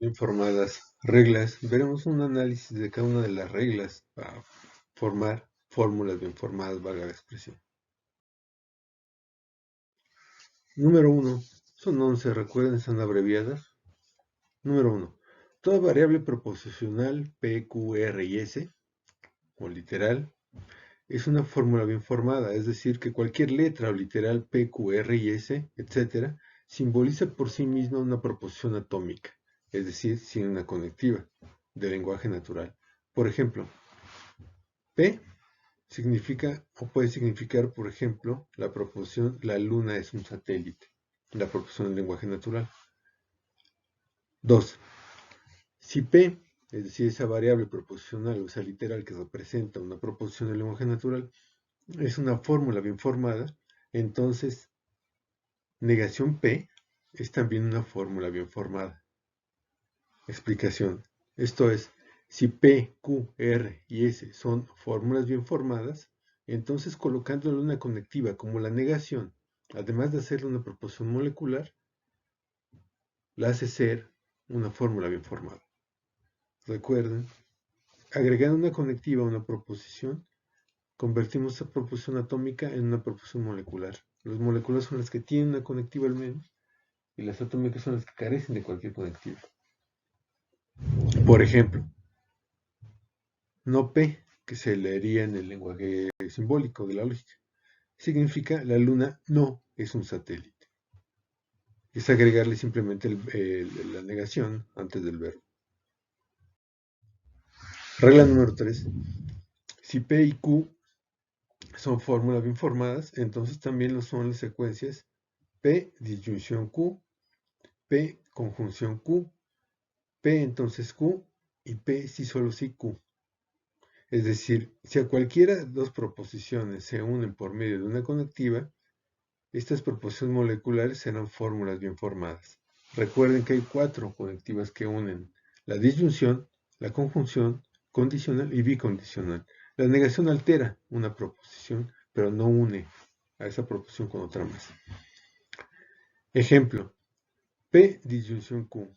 Informadas reglas, veremos un análisis de cada una de las reglas para formar fórmulas bien formadas, valga la expresión. Número 1. Son 11, recuerden, están abreviadas. Número 1. Toda variable proposicional P, Q, R y S, o literal, es una fórmula bien formada, es decir, que cualquier letra o literal P, Q, R y S, etc., simboliza por sí misma una proposición atómica, es decir, sin una conectiva, de lenguaje natural. Por ejemplo, P significa o puede significar, por ejemplo, la proposición la luna es un satélite, la proposición del lenguaje natural. 2. Si P, es decir, esa variable proposicional o esa literal que representa una proposición del lenguaje natural, es una fórmula bien formada, entonces negación P es también una fórmula bien formada. Explicación. Esto es, si P, Q, R y S son fórmulas bien formadas, entonces colocándole una conectiva como la negación, además de hacerle una proposición molecular, la hace ser una fórmula bien formada. Recuerden, agregando una conectiva a una proposición, convertimos esa proposición atómica en una proposición molecular. Las moleculares son las que tienen una conectiva al menos, y las atómicas son las que carecen de cualquier conectiva. Por ejemplo, no P, que se leería en el lenguaje simbólico de la lógica, significa la luna no es un satélite. Es agregarle simplemente la negación antes del verbo. Regla número 3. Si P y Q son fórmulas bien formadas, entonces también lo son las secuencias P disyunción Q, P conjunción Q, P entonces Q y P si solo si Q. Es decir, si a cualquiera de dos proposiciones se unen por medio de una conectiva, estas proposiciones moleculares serán fórmulas bien formadas. Recuerden que hay 4 conectivas que unen la disyunción, la conjunción, condicional y bicondicional. La negación altera una proposición, pero no une a esa proposición con otra más. Ejemplo, P disyunción Q,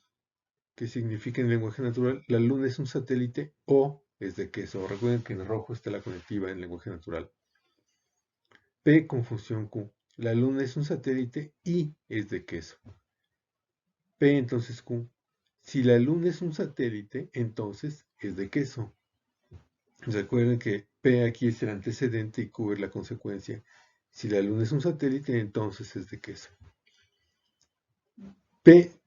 que significa en lenguaje natural, la luna es un satélite o es de queso. Recuerden que en rojo está la conectiva en lenguaje natural. P conjunción Q, la luna es un satélite y es de queso. P entonces Q. Si la luna es un satélite, entonces es de queso. Recuerden que P aquí es el antecedente y Q es la consecuencia. Si la luna es un satélite, entonces es de queso. P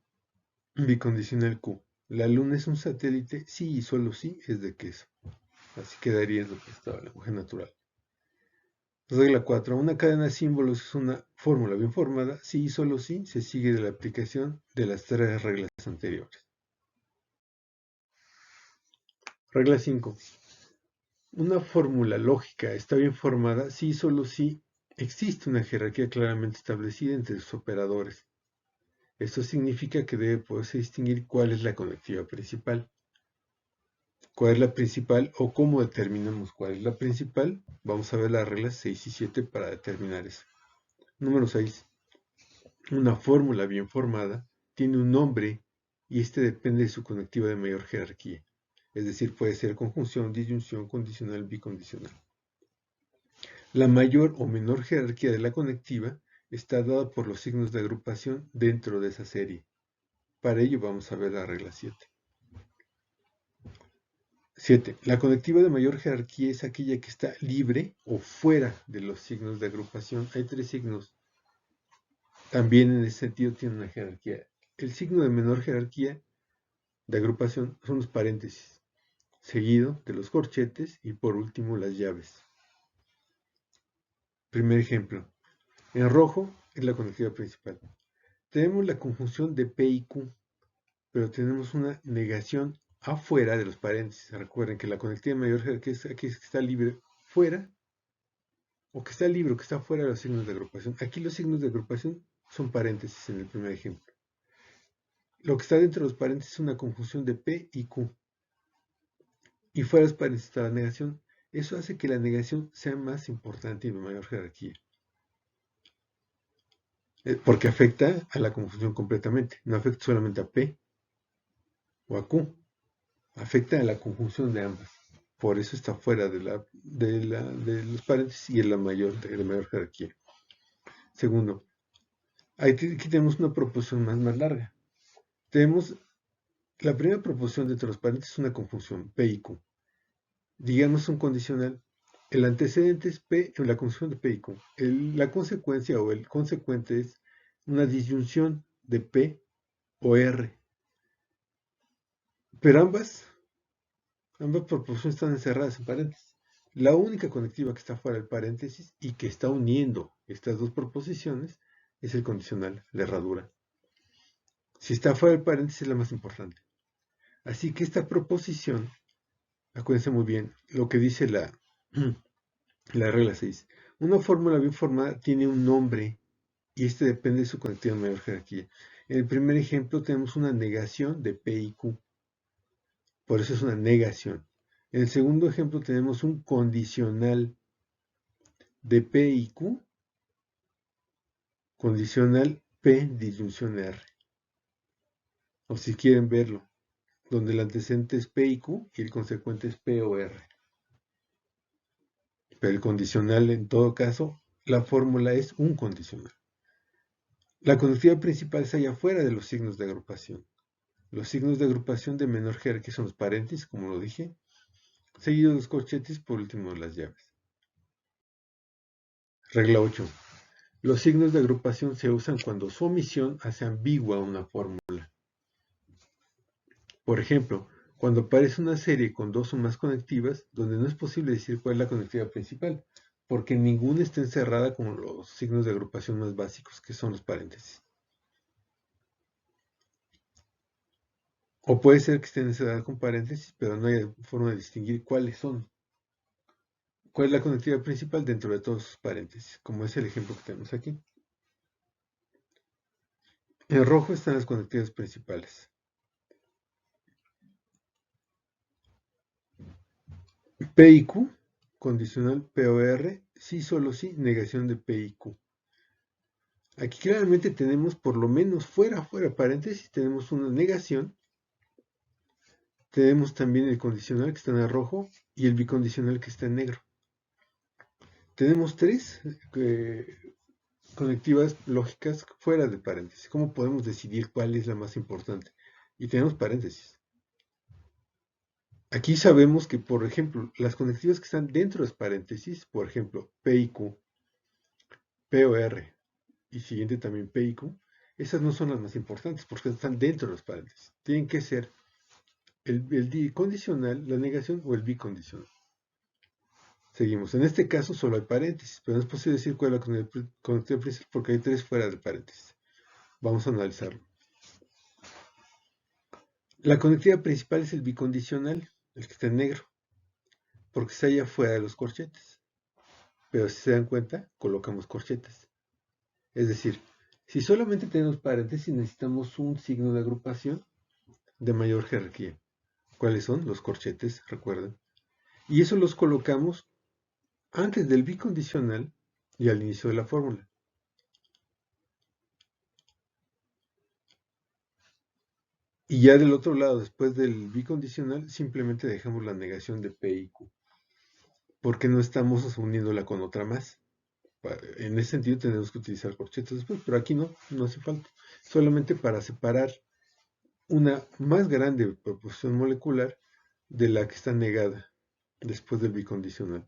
bicondicional Q. La luna es un satélite, sí y solo sí es de queso. Así quedaría en lo que está el lenguaje natural. Regla 4. Una cadena de símbolos es una fórmula bien formada si y solo si se sigue de la aplicación de las 3 reglas anteriores. Regla 5. Una fórmula lógica está bien formada si y solo si existe una jerarquía claramente establecida entre sus operadores. Esto significa que debe poderse distinguir cuál es la conectiva principal. ¿Cuál es la principal o cómo determinamos cuál es la principal? Vamos a ver las reglas 6 y 7 para determinar eso. Número 6. Una fórmula bien formada tiene un nombre y este depende de su conectiva de mayor jerarquía. Es decir, puede ser conjunción, disyunción, condicional, bicondicional. La mayor o menor jerarquía de la conectiva está dada por los signos de agrupación dentro de esa serie. Para ello vamos a ver la regla 7. 7. La conectiva de mayor jerarquía es aquella que está libre o fuera de los signos de agrupación. Hay 3 signos. También en ese sentido tiene una jerarquía. El signo de menor jerarquía de agrupación son los paréntesis, seguido de los corchetes y por último las llaves. Primer ejemplo. En rojo es la conectiva principal. Tenemos la conjunción de P y Q, pero tenemos una negación afuera de los paréntesis. Recuerden que la conectiva mayor jerarquía es aquí que está libre fuera, o que está libre o que está fuera de los signos de agrupación. Aquí los signos de agrupación son paréntesis en el primer ejemplo. Lo que está dentro de los paréntesis es una conjunción de P y Q. Y fuera de los paréntesis está la negación. Eso hace que la negación sea más importante y de mayor jerarquía. Porque afecta a la conjunción completamente, no afecta solamente a P. o a Q. Afecta a la conjunción de ambas. Por eso está fuera de los paréntesis y es la mayor, de mayor jerarquía. Segundo, aquí tenemos una proposición más larga. Tenemos la primera proposición dentro de los paréntesis es una conjunción P y Q. Digamos un condicional. El antecedente es P en la conjunción de P y Q. La consecuencia o el consecuente es una disyunción de P o R. Pero ambas proposiciones están encerradas en paréntesis. La única conectiva que está fuera del paréntesis y que está uniendo estas dos proposiciones es el condicional, la herradura. Si está fuera del paréntesis es la más importante. Así que esta proposición, acuérdense muy bien, lo que dice la regla 6. Una fórmula bien formada tiene un nombre y este depende de su conectiva de mayor jerarquía. En el primer ejemplo tenemos una negación de P y Q. Por eso es una negación. En el segundo ejemplo tenemos un condicional de P y Q, condicional P disyunción R. O si quieren verlo, donde el antecedente es P y Q y el consecuente es P o R. Pero el condicional, en todo caso, la fórmula es un condicional. La conectividad principal es allá afuera de los signos de agrupación. Los signos de agrupación de menor jerarquía son los paréntesis, como lo dije, seguidos de los corchetes, por último de las llaves. Regla 8. Los signos de agrupación se usan cuando su omisión hace ambigua una fórmula. Por ejemplo, cuando aparece una serie con dos o más conectivas, donde no es posible decir cuál es la conectiva principal, porque ninguna está encerrada con los signos de agrupación más básicos, que son los paréntesis. O puede ser que estén encerradas con paréntesis, pero no hay forma de distinguir cuáles son. ¿Cuál es la conectividad principal dentro de todos sus paréntesis? Como es el ejemplo que tenemos aquí. En rojo están las conectividades principales. P y Q, condicional POR, sí, solo sí, negación de P y Q. Aquí claramente tenemos, por lo menos fuera paréntesis, tenemos una negación. Tenemos también el condicional que está en rojo y el bicondicional que está en negro. Tenemos tres conectivas lógicas fuera de paréntesis. ¿Cómo podemos decidir cuál es la más importante? Y tenemos paréntesis. Aquí sabemos que, por ejemplo, las conectivas que están dentro de los paréntesis, por ejemplo, P y Q, P o R, y siguiente también P y Q, esas no son las más importantes porque están dentro de los paréntesis. Tienen que ser el condicional, la negación o el bicondicional. Seguimos. En este caso solo hay paréntesis, pero no es posible decir cuál es la conectividad principal porque hay tres fuera de paréntesis. Vamos a analizarlo. La conectividad principal es el bicondicional, el que está en negro, porque está allá fuera de los corchetes. Pero si se dan cuenta, colocamos corchetes. Es decir, si solamente tenemos paréntesis, necesitamos un signo de agrupación de mayor jerarquía. ¿Cuáles son? Los corchetes, recuerden. Y eso los colocamos antes del bicondicional y al inicio de la fórmula. Y ya del otro lado, después del bicondicional, simplemente dejamos la negación de P y Q. Porque no estamos uniéndola con otra más. En ese sentido tenemos que utilizar corchetes después, pero aquí no hace falta. Solamente para separar una más grande proporción molecular de la que está negada después del bicondicional.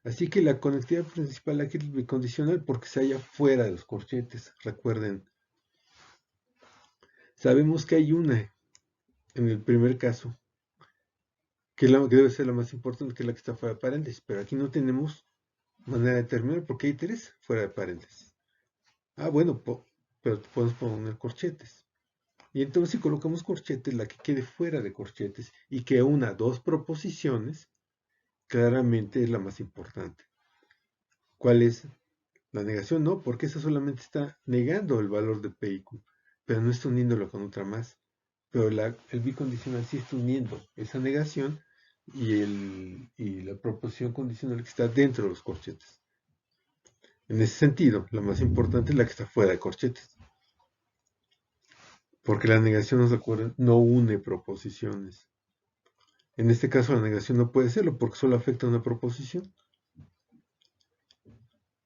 Así que la conectividad principal aquí es el bicondicional porque se halla fuera de los corchetes. Recuerden, sabemos que hay una en el primer caso, que debe ser la más importante, que es la que está fuera de paréntesis, pero aquí no tenemos manera de determinar porque hay tres fuera de paréntesis. Ah, bueno, pero podemos poner corchetes. Y entonces si colocamos corchetes, la que quede fuera de corchetes y que una dos proposiciones, claramente es la más importante. ¿Cuál es? La negación no, porque esa solamente está negando el valor de P y Q, pero no está uniéndolo con otra más. Pero el bicondicional sí está uniendo esa negación y la proposición condicional que está dentro de los corchetes. En ese sentido, la más importante es la que está fuera de corchetes. porque la negación, nos recuerden, no une proposiciones. En este caso la negación no puede serlo porque solo afecta a una proposición.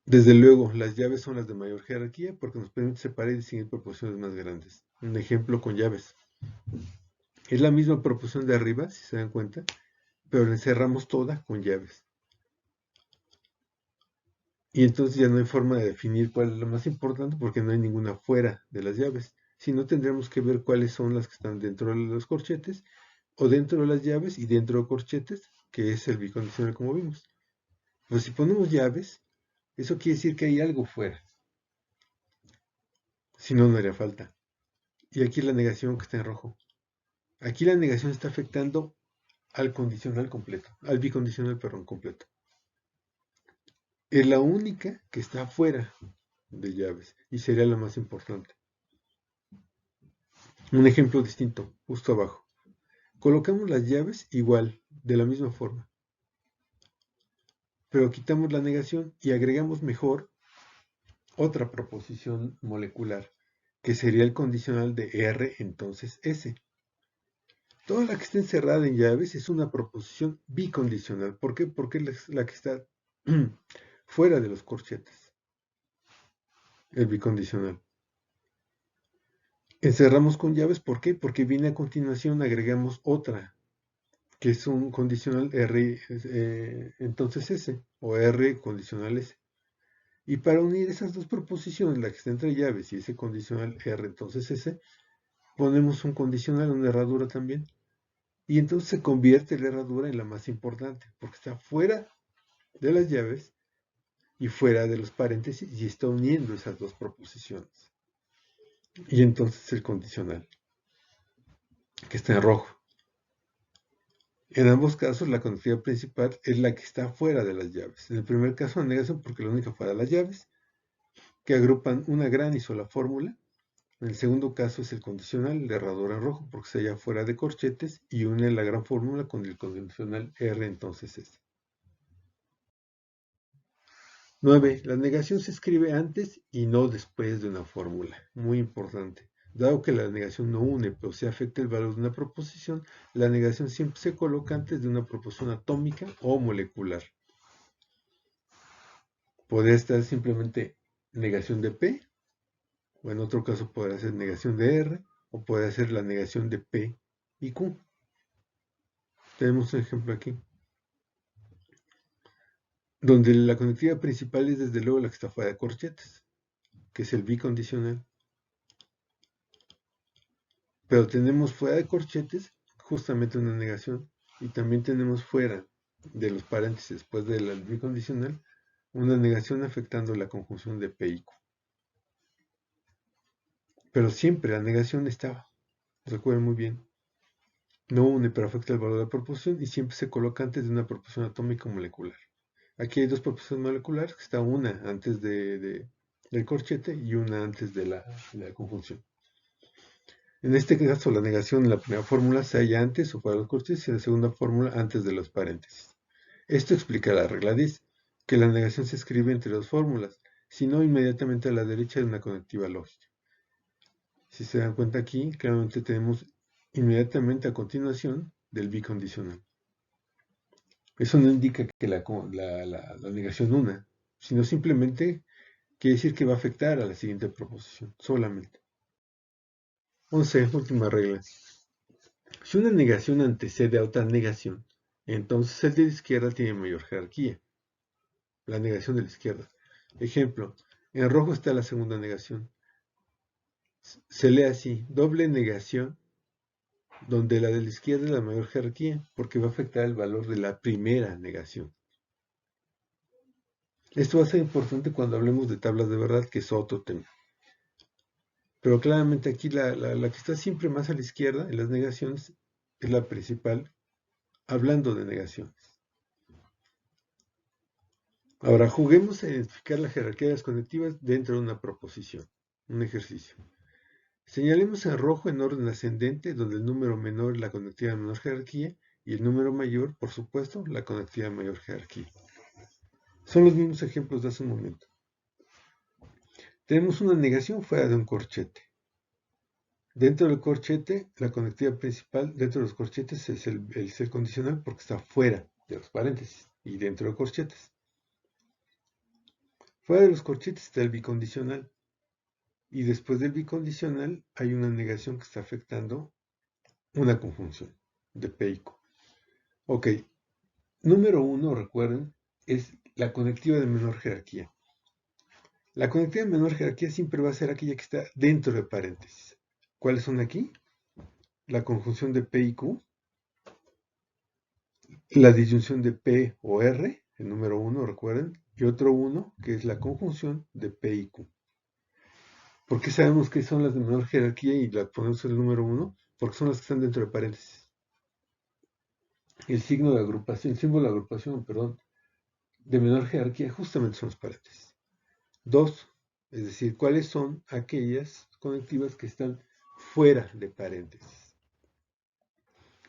Desde luego, las llaves son las de mayor jerarquía porque nos permite separar y distinguir proposiciones más grandes. Un ejemplo con llaves. Es la misma proposición de arriba, si se dan cuenta, pero la encerramos toda con llaves. Y entonces ya no hay forma de definir cuál es la más importante porque no hay ninguna fuera de las llaves. Si no, tendremos que ver cuáles son las que están dentro de los corchetes o dentro de las llaves y dentro de corchetes, que es el bicondicional como vimos. Pues si ponemos llaves, eso quiere decir que hay algo fuera. Si no, no haría falta. Y aquí la negación que está en rojo. Aquí la negación está afectando al condicional completo, al bicondicional, perdón, completo. Es la única que está fuera de llaves y sería la más importante. Un ejemplo distinto, justo abajo. Colocamos las llaves igual, de la misma forma, pero quitamos la negación y agregamos mejor otra proposición molecular, que sería el condicional de R, entonces S. Toda la que está encerrada en llaves es una proposición bicondicional. ¿Por qué? Porque es la que está fuera de los corchetes, el bicondicional. Encerramos con llaves, ¿por qué? Porque viene a continuación, agregamos otra, que es un condicional R, entonces S, o R condicional S. Y para unir esas dos proposiciones, la que está entre llaves y ese condicional R, entonces S, ponemos un condicional, una herradura también. Y entonces se convierte la herradura en la más importante, porque está fuera de las llaves y fuera de los paréntesis y está uniendo esas dos proposiciones. Y entonces el condicional, que está en rojo. En ambos casos, la conectividad principal es la que está fuera de las llaves. En el primer caso, la negación porque la única fuera de las llaves, que agrupan una gran y sola fórmula. En el segundo caso es el condicional, la herradura en rojo, porque se halla fuera de corchetes y une la gran fórmula con el condicional R, entonces S. 9. La negación se escribe antes y no después de una fórmula. Muy importante. Dado que la negación no une, pero se afecta el valor de una proposición, la negación siempre se coloca antes de una proposición atómica o molecular. Podría estar simplemente negación de P, o en otro caso podría ser negación de R, o puede ser la negación de P y Q. Tenemos un ejemplo aquí, donde la conectividad principal es desde luego la que está fuera de corchetes, que es el bicondicional. Pero tenemos fuera de corchetes justamente una negación y también tenemos fuera de los paréntesis después del bicondicional una negación afectando la conjunción de P y Q. Pero siempre la negación estaba, recuerden muy bien, no une pero afecta el valor de la proposición y siempre se coloca antes de una proposición atómica o molecular. Aquí hay dos proposiciones moleculares, que está una antes del corchete y una antes de la conjunción. En este caso, la negación en la primera fórmula se halla antes o fuera de los corchetes y en la segunda fórmula antes de los paréntesis. Esto explica la regla 10, que la negación se escribe entre dos fórmulas, sino inmediatamente a la derecha de una conectiva lógica. Si se dan cuenta aquí, claramente tenemos inmediatamente a continuación del bicondicional. Eso no indica que la negación una, sino simplemente quiere decir que va a afectar a la siguiente proposición, solamente. 11. Última regla. Si una negación antecede a otra negación, entonces el de la izquierda tiene mayor jerarquía. La negación de la izquierda. Ejemplo, en rojo está la segunda negación. Se lee así, doble negación, donde la de la izquierda es la mayor jerarquía, porque va a afectar el valor de la primera negación. Esto va a ser importante cuando hablemos de tablas de verdad, que es otro tema. Pero claramente aquí la que está siempre más a la izquierda en las negaciones es la principal, hablando de negaciones. Ahora juguemos a identificar la jerarquía de las conectivas dentro de una proposición, un ejercicio. Señalemos en rojo en orden ascendente, donde el número menor es la conectividad de menor jerarquía y el número mayor, por supuesto, la conectividad de mayor jerarquía. Son los mismos ejemplos de hace un momento. Tenemos una negación fuera de un corchete. Dentro del corchete, la conectividad principal dentro de los corchetes es el condicional porque está fuera de los paréntesis y dentro de corchetes. Fuera de los corchetes está el bicondicional. Y después del bicondicional hay una negación que está afectando una conjunción de P y Q. Ok, número 1, recuerden, es la conectiva de menor jerarquía. La conectiva de menor jerarquía siempre va a ser aquella que está dentro de paréntesis. ¿Cuáles son aquí? La conjunción de P y Q, la disyunción de P o R, el número 1, recuerden, y otro 1 que es la conjunción de P y Q. ¿Por qué sabemos que son las de menor jerarquía y las ponemos en el número 1? Porque son las que están dentro de paréntesis. El signo de agrupación, el símbolo de agrupación, perdón, de menor jerarquía justamente son los paréntesis. 2, es decir, cuáles son aquellas conectivas que están fuera de paréntesis.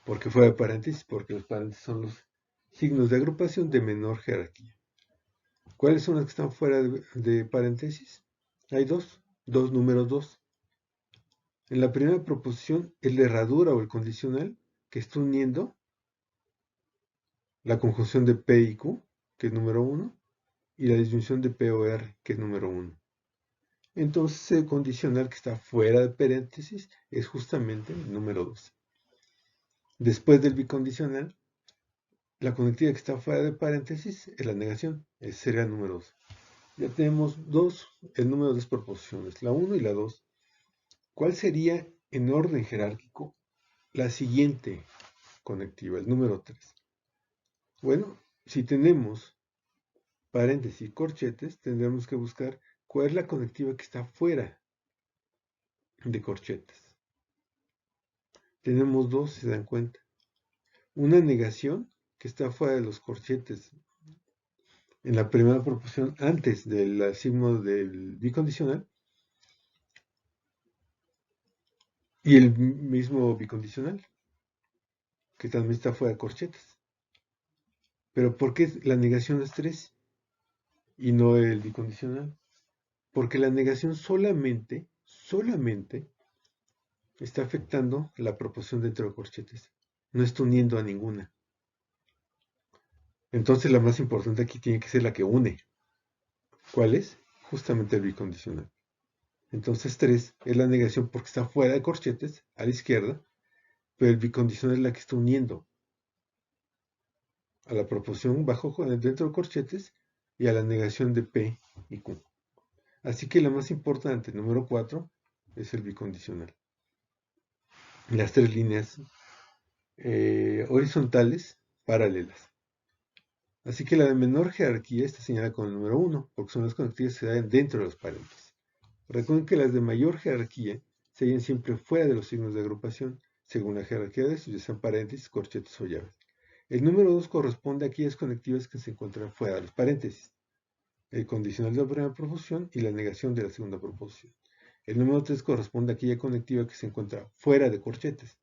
¿Por qué fuera de paréntesis? Porque los paréntesis son los signos de agrupación de menor jerarquía. ¿Cuáles son las que están fuera de paréntesis? Hay dos números 2. En la primera proposición, el de herradura o el condicional que está uniendo la conjunción de P y Q, que es número 1, y la disyunción de P o R, que es número 1. Entonces el condicional que está fuera de paréntesis es justamente el número 2. Después del bicondicional, la conectividad que está fuera de paréntesis es la negación, ese sería el número 2. Ya tenemos el número de dos proposiciones, la 1 y la 2. ¿Cuál sería en orden jerárquico la siguiente conectiva, el número 3? Bueno, si tenemos paréntesis y corchetes, tendremos que buscar cuál es la conectiva que está fuera de corchetes. Tenemos dos, si se dan cuenta. Una negación que está fuera de los corchetes en la primera proposición antes del signo del bicondicional y el mismo bicondicional que también está fuera de corchetes. Pero ¿por qué la negación es 3 y no el bicondicional? Porque la negación solamente está afectando la proposición dentro de corchetes. No está uniendo a ninguna. Entonces la más importante aquí tiene que ser la que une. ¿Cuál es? Justamente el bicondicional. Entonces 3 es la negación porque está fuera de corchetes, a la izquierda, pero el bicondicional es la que está uniendo a la proposición dentro de corchetes y a la negación de P y Q. Así que la más importante, número 4, es el bicondicional. Las tres líneas horizontales paralelas. Así que la de menor jerarquía está señalada con el número 1, porque son las conectivas que se dan dentro de los paréntesis. Recuerden que las de mayor jerarquía se hallan siempre fuera de los signos de agrupación, según la jerarquía de estos, ya sean paréntesis, corchetes o llaves. El número 2 corresponde a aquellas conectivas que se encuentran fuera de los paréntesis, el condicional de la primera proposición y la negación de la segunda proposición. El número 3 corresponde a aquella conectiva que se encuentra fuera de corchetes.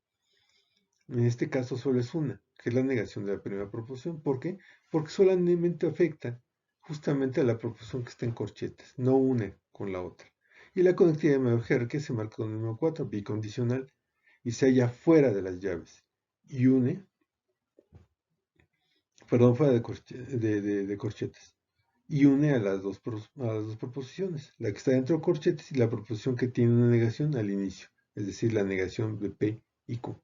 En este caso solo es una, que es la negación de la primera proposición. ¿Por qué? Porque solamente afecta justamente a la proposición que está en corchetes, no une con la otra. Y la conectividad de mayor jerarquía se marca con el número 4, bicondicional, y se halla fuera de las llaves. Y une, perdón, fuera de corchetes. Y une a las dos proposiciones, la que está dentro de corchetes y la proposición que tiene una negación al inicio, es decir, la negación de P y Q.